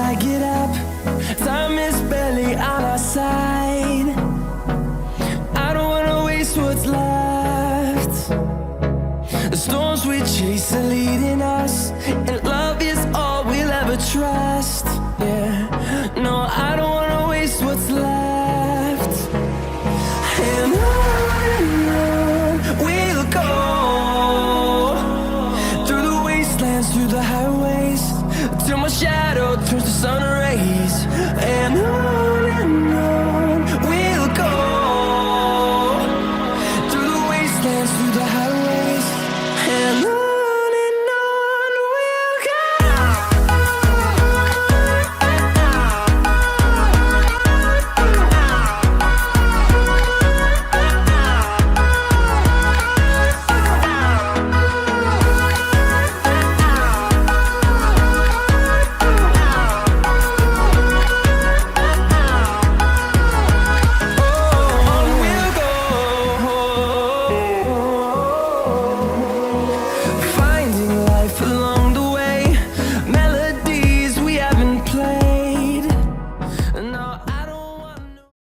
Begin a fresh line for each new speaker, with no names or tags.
I get up, time is barely on our side. I don't wanna waste what's left. The storms we chase are leading